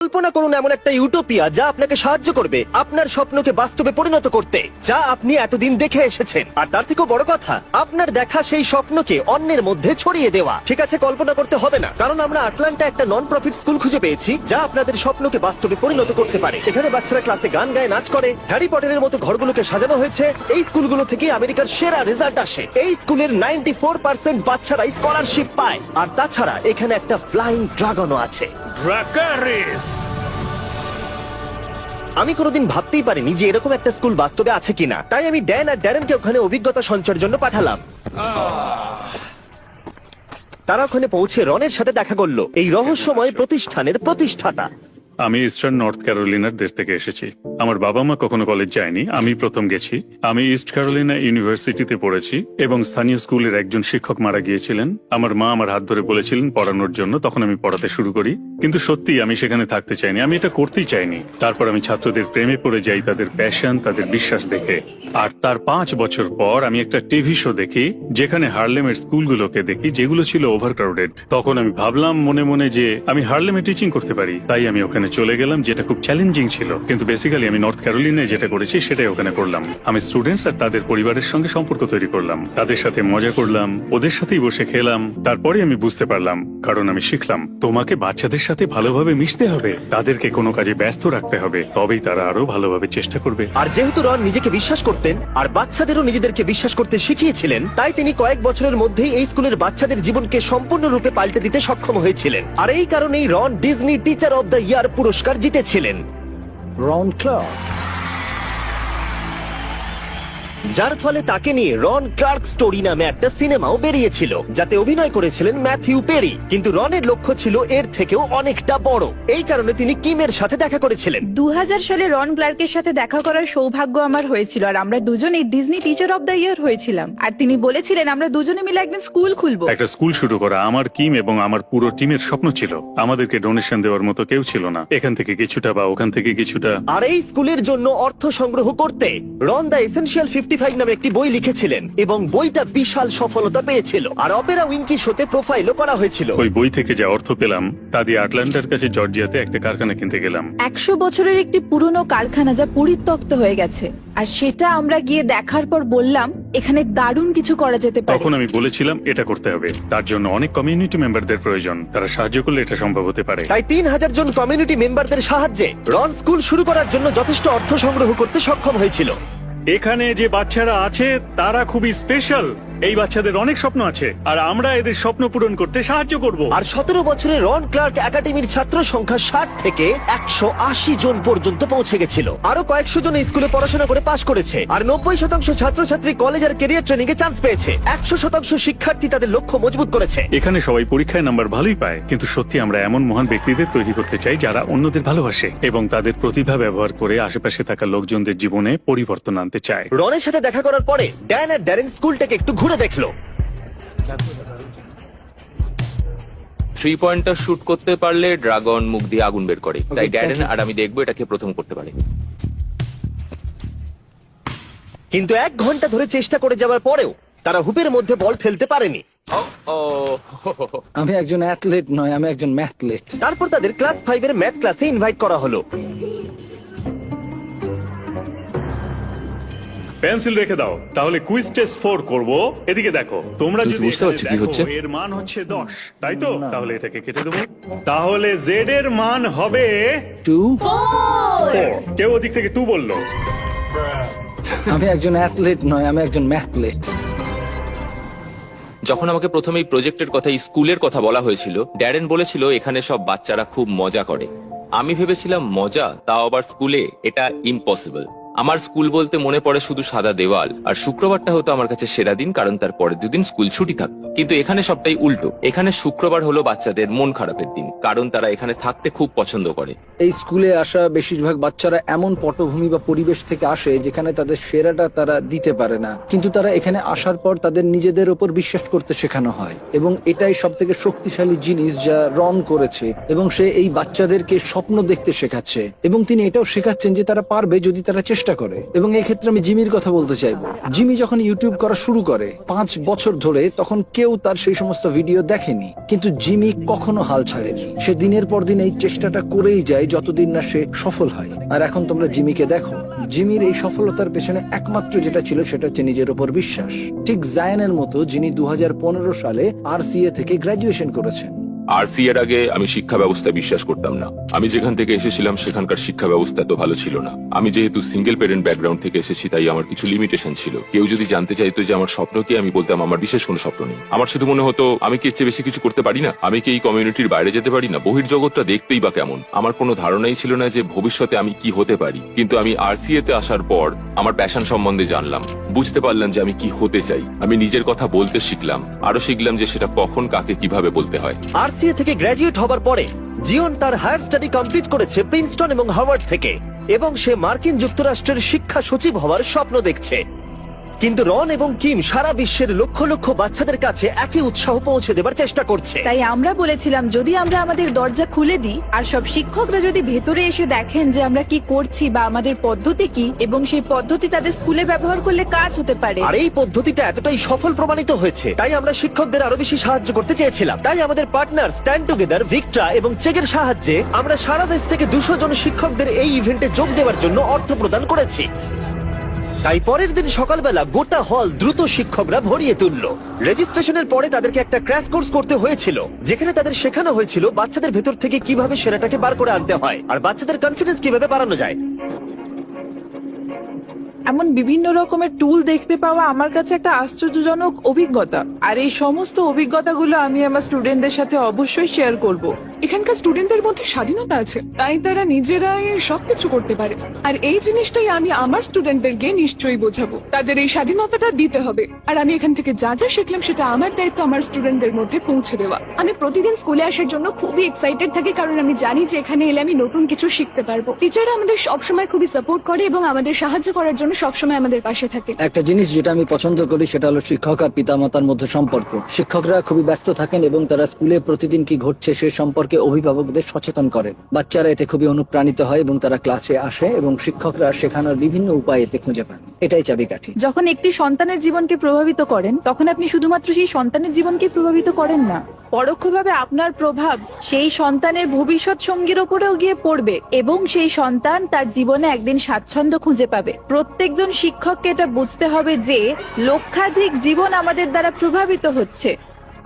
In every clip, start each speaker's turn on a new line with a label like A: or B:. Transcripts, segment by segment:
A: কল্পনা করুন এমন একটা ইউটোপিয়া যা আপনাকে সাহায্য করবে আপনার স্বপ্নকে বাস্তবে পরিণত করতে, যা আপনি এতদিন দেখে এসেছেন। আর তার থেকেও বড় কথা, আপনার দেখা সেই স্বপ্নকে অন্যের মধ্যে ছড়িয়ে দেওয়া। ঠিক আছে, কল্পনা করতে হবে না, কারণ আমরা আটলান্টা একটা নন প্রফিট স্কুল খুঁজে পেয়েছি যা আপনাদের স্বপ্নকে বাস্তবে পরিণত করতে পারে। এখানে বাচ্চারা ক্লাসে গান গায়, নাচ করে, হ্যারি পটারের মতো ঘরগুলোকে সাজানো হয়েছে। এই স্কুলগুলো থেকে আমেরিকার সেরা রেজাল্ট আসে। এই স্কুলের 94% বাচ্চারা স্কলারশিপ পায়। আর তাছাড়া এখানে একটা ফ্লাইং ড্রাগনও আছে।
B: ড্রাকারিস!
A: আমি কোনোদিন ভাবতেই পারিনি যে এরকম একটা স্কুল বাস্তবে আছে কিনা, তাই আমি ড্যান আর ড্যারেনকে ওখানে অভিজ্ঞতা সঞ্চয়ের জন্য পাঠালাম। তারা ওখানে পৌঁছে রনের সাথে দেখা করলো, এই রহস্যময় প্রতিষ্ঠানের প্রতিষ্ঠাতা।
B: আমি ইস্টার্ন নর্থ ক্যারোলিনার দেশ থেকে এসেছি। আমার বাবা মা কখনো কলেজ যায়নি, আমি প্রথম গেছি। আমি ইস্ট ক্যারোলিনা ইউনিভার্সিটিতে পড়েছি এবং স্থানীয় স্কুলের একজন শিক্ষক মারা গিয়েছিলেন। আমার মা আমার হাত ধরে বলেছিলেন পড়ানোর জন্য, তখন আমি পড়াতে শুরু করি। কিন্তু সত্যি আমি সেখানে থাকতে চাইনি, আমি এটা করতেই চাইনি। তারপর আমি ছাত্রদের প্রেমে পড়ে যাই, তাদের প্যাশন, তাদের বিশ্বাস দেখে। আর তার 5 বছর পর আমি একটা টিভি শো দেখি যেখানে হার্লেমের স্কুলগুলোকে দেখি যেগুলো ছিল ওভারক্রাউডেড। তখন আমি ভাবলাম মনে মনে যে আমি হার্লেমে টিচিং করতে পারি, তাই আমি ওখানে চলে গেলাম, যেটা খুব চ্যালেঞ্জিং ছিল। কিন্তু বেসিক্যালি আমি নর্থ ক্যারোলিনায় যেটা করেছি সেটাই ওখানে করলাম। আমি স্টুডেন্টস আর তাদের পরিবারের সঙ্গে সম্পর্ক তৈরি করলাম, তাদের সাথে মজা করলাম, ওদের সাথেই বসে খেলাম। তারপরে আমি বুঝতে পারলাম, কারণ আমি শিখলাম তোমাকে বাচ্চাদের সাথে ভালোভাবে মিশতে হবে, তাদেরকে কোনো কাজে ব্যস্ত রাখতে হবে, তবেই তারা আরো ভালোভাবে চেষ্টা করবে।
A: আর যেহেতু রন নিজেকে বিশ্বাস করতেন আর বাচ্চাদেরও নিজেদেরকে বিশ্বাস করতে শিখিয়েছিলেন, তাই তিনি কয়েক বছরের মধ্যেই এই স্কুলের বাচ্চাদের জীবনকে সম্পূর্ণরূপে পাল্টে দিতে সক্ষম হয়েছিলেন। আর এই কারণেই Ron Disney teacher of the year পুরস্কার জিতেছিলেন।
C: Ron Clark.
A: যার ফলে তাকে নিয়ে রন ক্লার্ক স্টোরি নামে একটা সিনেমাও বেরিয়েছিল, যাতে অভিনয় করেছিলেন ম্যাথিউ পেরি। কিন্তু রনের লক্ষ্য ছিল এর থেকেও অনেকটা বড়। এই কারণে তিনি কিমের সাথে দেখা করেছিলেন।
D: 2000 সালে রন ক্লার্কের সাথে দেখা করার সৌভাগ্য আমার হয়েছিল, আর আমরা দুজনেই ডিজনি টিচার অব দ্য ইয়ার হয়েছিলাম। আর তিনি বলেছিলেন আমরা দুজনে মিলে একদিন স্কুল খুলবো।
B: একটা স্কুল শুরু করা আমার কিম এবং আমার পুরো টিমের স্বপ্ন ছিল। আমাদেরকে ডোনেশন দেওয়ার মতো কেউ ছিল না, এখান থেকে কিছুটা বা ওখান থেকে কিছুটা।
A: আর এই স্কুলের জন্য অর্থ সংগ্রহ করতে রন দ্য এসেনশিয়াল 55 নামে একটি বই লিখেছিলেন এবং বইটা বিশাল সফলতা পেয়েছিল। আর অপেরা উইনকি শোতে প্রোফাইলও করা হয়েছিল।
B: ওই বই থেকে যে অর্থ পেলাম তা দিয়ে আটলান্টার কাছে জর্জিয়াতে একটা কারখানা কিনতে গেলাম।
D: 100 বছরের একটি পুরনো কারখানা যা পরিত্যক্ত হয়ে গেছে, আর সেটা আমরা গিয়ে দেখার পর বললাম এখানে দারুণ কিছু করা যেতে পারে।
B: তখন আমি বলেছিলাম এটা করতে হবে, তার জন্য অনেক কমিউনিটি মেম্বারদের প্রয়োজন, তারা সাহায্য করলে এটা সম্ভব হতে পারে।
A: তাই 3000 জন কমিউনিটি মেম্বারদের সাহায্যে রন স্কুল শুরু করার জন্য যথেষ্ট অর্থ সংগ্রহ করতে সক্ষম হয়েছিল।
B: এখানে যে বাচ্চারা আছে তারা খুবই স্পেশাল। এই বাচ্চাদের অনেক স্বপ্ন আছে আর আমরা এদের স্বপ্ন পূরণ করতে সাহায্য করব।
A: আর 17 বছরে রন ক্লার্ক একাডেমির ছাত্র সংখ্যা 60 থেকে 180 জন পর্যন্ত পৌঁছে গেছিল। আরো কয়েকশো জন স্কুলে পড়াশোনা করে পাশ করেছে, আর 90% ছাত্রছাত্রী কলেজ আর ক্যারিয়ার ট্রেনিং এ চান্স পেয়েছে। 100% শিক্ষার্থী তাদের লক্ষ্য মজবুত করেছে।
B: এখানে সবাই পরীক্ষায় নাম্বার ভালোই পায়, কিন্তু সত্যি আমরা এমন মহান ব্যক্তিদের তৈরি করতে চাই যারা অন্যদের ভালোবাসে এবং তাদের প্রতিভা ব্যবহার করে আশেপাশে থাকা লোকজনদের জীবনে পরিবর্তন আনতে চায়।
A: রনের সাথে দেখা করার পরে ড্যান আর ড্যারেন স্কুলটাকে একটু ঘুরে দেখলো।
E: 3 পয়েন্টার শুট করতে পারলে ড্রাগন মুখ দিয়ে আগুন বের করে, তাই ড্যারেন আর আমি দেখবো এটাকে প্রথম করতে পারে।
A: কিন্তু 1 ঘন্টা ধরে চেষ্টা করে যাওয়ার পরেও তারা হুপের মধ্যে বল ফেলতে পারেনি।
C: আমি একজন অ্যাথলেট নয়, আমি একজন ম্যাথলেট।
A: তারপর তাদের ক্লাস 5 এর ম্যাথ ক্লাসে ইনভাইট করা হলো।
B: পেন্সিল রেখে দাও, তাহলে কুইজ টেস্ট 4 করব। এদিকে দেখো, তোমরা
E: তুমি
B: যদি
E: বুঝতে পারছো কি হচ্ছে?
B: এর মান হচ্ছে 10, তাই তো? তাহলে এটাকে কেটে দেবো। তাহলে জেড এর মান হবে
C: 2
B: 4। কেউ ওদিক থেকে 2 বললো।
C: আমি একজন অ্যাথলেট নয়, আমি একজন ম্যাথলেট।
E: যখন আমাকে প্রথমে এই প্রজেক্টের কথা, এই স্কুলের কথা বলা হয়েছিল, ড্যারেন বলেছিল এখানে সব বাচ্চারা খুব মজা করে। আমি ভেবেছিলাম মজা, তাও আবার স্কুলে, এটা ইম্পসিবল। আমার স্কুল বলতে মনে পড়ে শুধু সাদা দেওয়াল, আর শুক্রবারটা হতো আমার কাছে সেরা দিন, কারণ তার পরের 2 দিন স্কুল ছুটি থাকতো। কিন্তু এখানে সবটাই উল্টো। এখানে শুক্রবার হলো বাচ্চাদের মন খারাপের দিন, কারণ তারা এখানে থাকতে খুব পছন্দ করে।
C: এই স্কুলে আসা বেশিরভাগ বাচ্চারা এমন পটভূমি বা পরিবেশ থেকে আসে যেখানে তাদের সেরাটা তারা দিতে পারে না, কিন্তু তারা এখানে আসার পর তাদের নিজেদের উপর বিশ্বাস করতে শেখানো হয়। এবং এটাই সব থেকে শক্তিশালী জিনিস যা রন করেছে, এবং সে এই বাচ্চাদেরকে স্বপ্ন দেখতে শেখাচ্ছে, এবং তিনি এটাও শেখাচ্ছেন যে তারা পারবে যদি তারা চেষ্টা চেষ্টা করে। এবং এই ক্ষেত্রে আমি জিমির কথা বলতে চাইবো। জিমি যখন ইউটিউব করা শুরু করে 5 বছর ধরে, তখন কেউ তার সেই সমস্ত ভিডিও দেখেনি, কিন্তু জিমি কখনো হাল ছাড়েনি। সে দিনের পর দিন এই চেষ্টাটা করেই যায় যতদিন না সে সফল হয়। আর এখন তোমরা জিমিকে দেখো, জিমির এই সফলতার পেছনে একমাত্র যেটা ছিল সেটা হচ্ছে নিজের উপর বিশ্বাস। ঠিক জায়ানের মতো, যিনি 2015 সালে RCA থেকে গ্রাজুয়েশন করেছেন।
F: RCA এর আগে আমি শিক্ষা ব্যবস্থায় বিশ্বাস করতাম না। আমি যেখান থেকে এসেছিলাম সেখানকার শিক্ষা ব্যবস্থা এত ভালো ছিল না। আমি যেহেতু সিঙ্গেল প্যারেন্ট ব্যাকগ্রাউন্ড থেকে এসেছি, তাই আমার কিছু লিমিটেশন ছিল। কেউ যদি জানতে চাইতো যে আমার স্বপ্ন কি, আমি বলতাম আমার বিশেষ কোনো স্বপ্ন নেই। আমার শুধু মনে হতো আমি কি এর চেয়ে বেশি কিছু করতে পারি না, আমি কি এই কমিউনিটির বাইরে যেতে পারি না, বহির্জগৎটা দেখতেই বা কেমন। আমার কোনো ধারণাই ছিল না যে ভবিষ্যতে আমি কি হতে পারি। কিন্তু আমি RCA তে আসার পর আমার প্যাশন সম্বন্ধে জানলাম, বুঝতে পারলাম যে আমি কি হতে চাই। আমি নিজের কথা বলতে শিখলাম, আরো শিখলাম যে সেটা কখন কাকে কিভাবে বলতে হয়।
A: RCA থেকে গ্র্যাজুয়েট হবার পরে জিওন তার হায়ার স্টাডি কমপ্লিট করেছে প্রিন্সটন এবং হার্ভার্ড থেকে, এবং সে মার্কিন যুক্তরাষ্ট্রের শিক্ষা সচিব হওয়ার স্বপ্ন দেখছে। কিন্তু রন এবং কিম সারা বিশ্বের লক্ষ লক্ষ বাচ্চাদের কাছে একই উৎসাহ পৌঁছে দেবার চেষ্টা করছে।
D: তাই আমরা বলেছিলাম, যদি আমরা আমাদের দরজা খুলে দিই আর সব শিক্ষকরা যদি ভেতরে এসে দেখেন যে আমরা কি করছি বা আমাদের পদ্ধতি কি, এবং সেই পদ্ধতি তাদের স্কুলে ব্যবহার করলে কাজ হতে পারে।
A: আর এই পদ্ধতিটা এতটাই সফল প্রমাণিত হয়েছে, তাই আমরা শিক্ষকদের আরো বেশি সাহায্য করতে চেয়েছিলাম। তাই আমাদের পার্টনার স্ট্যান্ড টুগেদার, ভিক্টরা এবং চেকের সাহায্যে আমরা সারা দেশ থেকে 200 জন শিক্ষকদের এই ইভেন্টে যোগ দেওয়ার জন্য অর্থ প্রদান করেছি। তাই পরের দিন সকালবেলা গোটা হল দ্রুত শিক্ষকরা ভরিয়ে তুলল। রেজিস্ট্রেশনের পরে তাদেরকে একটা ক্র্যাশ কোর্স করতে হয়েছিল, যেখানে তাদের শেখানো হয়েছিল বাচ্চাদের ভেতর থেকে কিভাবে সেরাটাকে বার করে আনতে হয় আর বাচ্চাদের কনফিডেন্স কিভাবে বাড়ানো যায়।
D: এমন বিভিন্ন রকমের টুল দেখতে পাওয়া আমার কাছে একটা আশ্চর্যজনক অভিজ্ঞতা, আর এই সমস্ত অভিজ্ঞতাগুলো আমি আমার স্টুডেন্টদের সাথে অবশ্যই শেয়ার করব।
G: এখানকার স্টুডেন্টদের মধ্যে স্বাধীনতা আছে, তাই তারা নিজেরাই সবকিছু করতে পারে। আর এই জিনিসটাই আমি আমার স্টুডেন্টদেরকে নিশ্চয়ই বোঝাবো, তাদের এই স্বাধীনতাটা দিতে হবে। আর আমি এখান থেকে যা যা শিখলাম সেটা আমার দায়িত্ব আমার স্টুডেন্টদের মধ্যে পৌঁছে দেওয়া। আমি প্রতিদিন স্কুলে আসার জন্য খুবই এক্সাইটেড থাকি, কারণ আমি জানি যে এখানে এলে আমি নতুন কিছু শিখতে পারবো। টিচাররা আমাদের সবসময় খুবই সাপোর্ট করে এবং আমাদের সাহায্য করার জন্য সবসময় আমাদের পাশে থাকে।
C: একটা জিনিস যেটা আমি পছন্দ করি সেটা হলো শিক্ষক আর পিতামাতার মধ্যে সম্পর্ক। শিক্ষকরা খুবই ব্যস্ত থাকেন এবং তারা স্কুলে প্রতিদিন কি ঘটছে সে সম্পর্কে অভিভাবকদের সচেতন করেন। বাচ্চারা এতে খুবই অনুপ্রাণিত হয় এবং তারা ক্লাসে আসে এবং শিক্ষকরা শেখানোর বিভিন্ন উপায় এতে খুঁজে পান। এটাই চাবিকাঠি।
D: যখন একটি সন্তানের জীবনকে প্রভাবিত করেন, তখন আপনি শুধুমাত্র সেই সন্তানের জীবনকে প্রভাবিত করেন না, পরোক্ষভাবে আপনার প্রভাব সেই সন্তানের ভবিষ্যৎ সঙ্গীর উপরেও গিয়ে পড়বে এবং সেই সন্তান তার জীবনে একদিন স্বাচ্ছন্দ্য খুঁজে পাবে। প্রত্যেকজন শিক্ষককে এটা বুঝতে হবে যে লক্ষাধিক জীবন আমাদের দ্বারা প্রভাবিত হচ্ছে।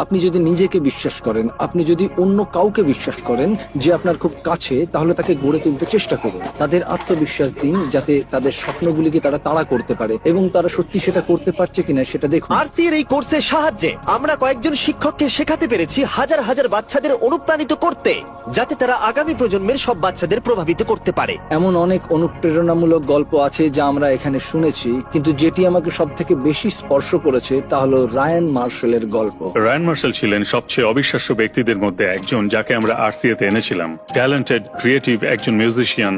C: আপনি যদি নিজেকে বিশ্বাস করেন, আপনি যদি অন্য কাউকে বিশ্বাস করেন যে আপনার খুব কাছে, তাহলে তাকে গড়ে তুলতে চেষ্টা করুন। তাদের আত্মবিশ্বাস দিন যাতে তাদের স্বপ্নগুলিকে তারা তাড়া করতে পারে এবং তারা সত্যি সেটা করতে পারছে কিনা সেটা দেখুন।
A: RCA এই কোর্সের সাহায্যে আমরা কয়েকজন শিক্ষককে শেখাতে পেরেছি হাজার হাজার বাচ্চাদের অনুপ্রাণিত করতে, যাতে তারা আগামী প্রজন্মের সব বাচ্চাদের প্রভাবিত করতে পারে।
C: এমন অনেক অনুপ্রেরণামূলক গল্প আছে যা আমরা এখানে শুনেছি, কিন্তু যেটি আমাকে সব থেকে বেশি স্পর্শ করেছে তা হলো রায়ান মার্শালের গল্প।
B: রায়ান মার্শাল ছিলেন সবচেয়ে অবিশ্বাস্য ব্যক্তিদের মধ্যে একজন, যাকে আমরা RCA তে এনেছিলাম। ট্যালেন্টেড, ক্রিয়েটিভ একজন মিউজিশিয়ান,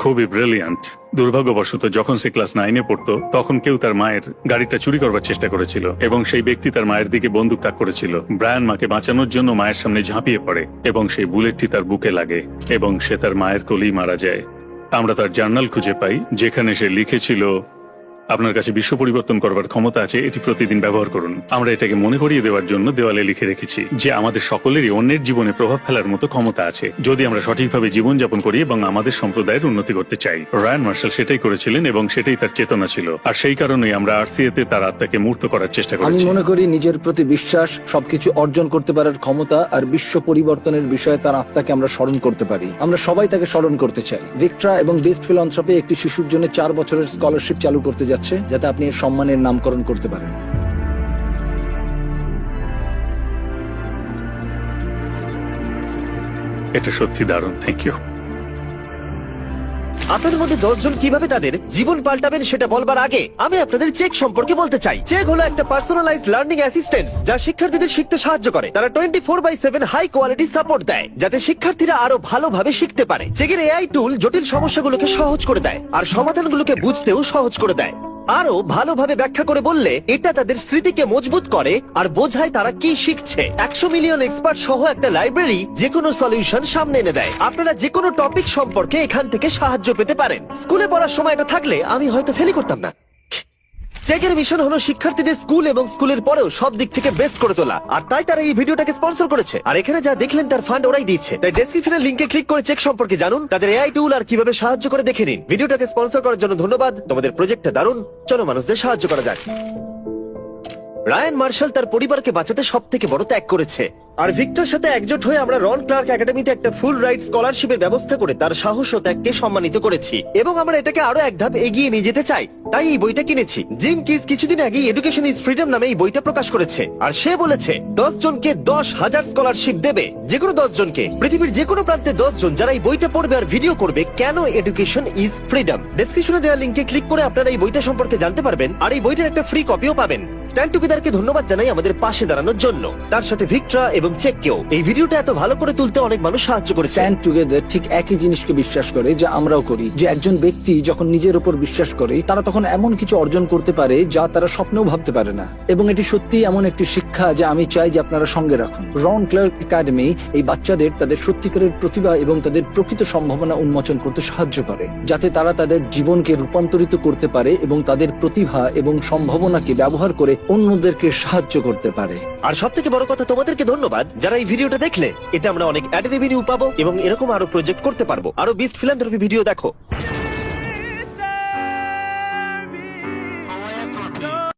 B: খুবই ব্রিলিয়ান্ট। দুর্ভাগ্যবশত যখন সে ক্লাস 9-এ পড়তো, তখন কেউ তার মায়ের গাড়িটা চুরি করবার চেষ্টা করেছিল এবং সেই ব্যক্তি তার মায়ের দিকে বন্দুক তাক করেছিল। ব্রায়ান মাকে বাঁচানোর জন্য মায়ের সামনে ঝাঁপিয়ে পড়ে এবং সেই বুলেটটি তার বুকে লাগে এবং সে তার মায়ের কোলেই মারা যায়। আমরা তার জার্নাল খুঁজে পাই, যেখানে সে লিখেছিল, আপনার কাছে বিশ্ব পরিবর্তন করবার ক্ষমতা আছে, এটি প্রতিদিন ব্যবহার করুন। আমরা এটাকে মনে করিয়ে দেওয়ার জন্য দেওয়ালে লিখে রেখেছি যে আমাদের সকলেরই অন্যের জীবনে প্রভাব ফেলার মতো ক্ষমতা আছে, যদি আমরা সঠিকভাবে জীবনযাপন করি এবং আমাদের সম্প্রদায়ের উন্নতি করতে চাই। রায়ান মার্শাল সেটাই করেছিলেন এবং সেটাই তার চেতনা ছিল। আর সেই কারণেই আমরা RCA তে তার আত্মাকে মূর্ত করার চেষ্টা
C: আমি
B: করেছি।
C: মনে করি নিজের প্রতি বিশ্বাস, সবকিছু অর্জন করতে পারার ক্ষমতা আর বিশ্ব পরিবর্তনের বিষয়ে তার আত্মাকে আমরা স্মরণ করতে পারি। আমরা সবাই তাকে স্মরণ করতে চাই। ভিক্টরা এবং বেস্ট ফিলান্থ্রপি একটি শিশুর জন্য 4 বছরের স্কলারশিপ চালু করতে যাচ্ছে, যাতে আপনি এর সম্মানের নামকরণ করতে পারেন।
B: এটা সত্যি দারুণ, থ্যাংক ইউ।
A: আপনাদের মধ্যে 10 জন কিভাবে তাদের জীবন পাল্টাবেন সেটা বলবার আগে আমি আপনাদের চেক সম্পর্কে বলতে চাই। চেক হলো একটা পার্সোনালাইজড লার্নিং অ্যাসিস্ট্যান্ট যা শিক্ষার্থীদের শিখতে সাহায্য করে। তারা 24/7 হাই কোয়ালিটি সাপোর্ট দেয়, যাতে শিক্ষার্থীরা আরো ভালোভাবে শিখতে পারে। চেকের AI টুল জটিল সমস্যাগুলোকে সহজ করে দেয় আর সমাধানগুলোকে বুঝতেও সহজ করে দেয়। আরো ভালোভাবে ব্যাখ্যা করে বললে এটা তাদের স্মৃতিকে মজবুত করে আর বোঝায় তারা কি শিখছে। 100 মিলিয়ন এক্সপার্ট সহ একটা লাইব্রেরি যে কোনো সলিউশন সামনে এনে দেয়। আপনারা যে কোনো টপিক সম্পর্কে এখান থেকে সাহায্য পেতে পারেন। স্কুলে পড়ার সময় এটা থাকলে আমি হয়তো ফেলই করতাম না। চেকের মিশন হলো শিক্ষার্থীদের স্কুল এবং স্কুলের পরেও সব দিক থেকে বেস্ট করে তোলা, আর তাই তারা এই ভিডিওটাকে স্পন্সর করেছে। আর এখানে যা দেখলেন তার ফান্ড ওরাই দিচ্ছে। তাই ডেসক্রিপশনের লিংকে ক্লিক করে চেক সম্পর্কে জানুন, তাদের এআই টুল আর কিভাবে সাহায্য করে দেখে নিন। ভিডিওটাকে স্পন্সর করার জন্য ধন্যবাদ। তোমাদের প্রজেক্টটা দারুণ, চলো মানুষদের সাহায্য করা যাক। রায়ান মার্শাল তার পরিবারকে বাঁচাতে সব থেকে বড় ত্যাগ করেছে, আর ভিক্টর সাথে একজোট হয়ে আমরা রন ক্লার্ক একাডেমিতে একটা ফুল রাইট স্কলারশিপের ব্যবস্থা করে তার সাহস ও ত্যাগকে সম্মানিত করেছি, এবং আমরা এটাকে আরো এক ধাপ এগিয়ে নিয়ে যেতে চাই। তাই এই বইটা কিনেছি। জিম কিস কিছুদিন আগে এডুকেশন ইজ ফ্রিডম নামে এই বইটা প্রকাশ করেছে, আর সে বলেছে 10 জনকে 10,000 স্কলারশিপ দেবে, যে কোনো 10 জনকে, পৃথিবীর যে কোনো প্রান্তে 10 জন যারা এই বইটা পড়বে আর ভিডিও করবে কেন এডুকেশন ইজ ফ্রিডম। ডেসক্রিপশনে দেওয়া লিংকে ক্লিক করে আপনারা এই বইটা সম্পর্কে জানতে পারবেন, আর এই বইটার একটা ফ্রি কপিও পাবেন। স্ট্যান্ড টুগেদারকে ধন্যবাদ জানাই আমাদের পাশে দাঁড়ানোর জন্য, তার সাথে ভিক্টরা এবং চেককেও। এই ভিডিওটা এত ভালো করে তুলতে অনেক মানুষ সাহায্য করেছে।
C: স্ট্যান্ড টুগেদার ঠিক একই জিনিসকে বিশ্বাস করে যা আমরাও করি, যে একজন ব্যক্তি যখন নিজের উপর বিশ্বাস করে তারা তখন এমন কিছু অর্জন করতে পারে যা তারা স্বপ্নেও ভাবতে পারে না। এবং এটি সত্যি এমন একটি শিক্ষা যা আমি চাই যে আপনারা সঙ্গে রাখুন। রন ক্লার্ক একাডেমি এই বাচ্চাদের তাদের সত্যিকারের প্রতিভা এবং তাদের প্রকৃত সম্ভাবনা উন্মোচন করতে সাহায্য করে, যাতে তারা তাদের জীবনকে রূপান্তরিত করতে পারে এবং তাদের প্রতিভা এবং সম্ভাবনাকে ব্যবহার করে অন্যদেরকে সাহায্য করতে পারে।
A: আর সব থেকে বড় কথা, তোমাদেরকে ধন্যবাদ যারা এই ভিডিওটা দেখলে। এতে আমরা অনেক অ্যাড রেভিনিউ পাবো এবং এরকম আরো প্রজেক্ট করতে পারবো। আরো বিস্ট ফিলান্থ্রপি ভিডিও দেখো।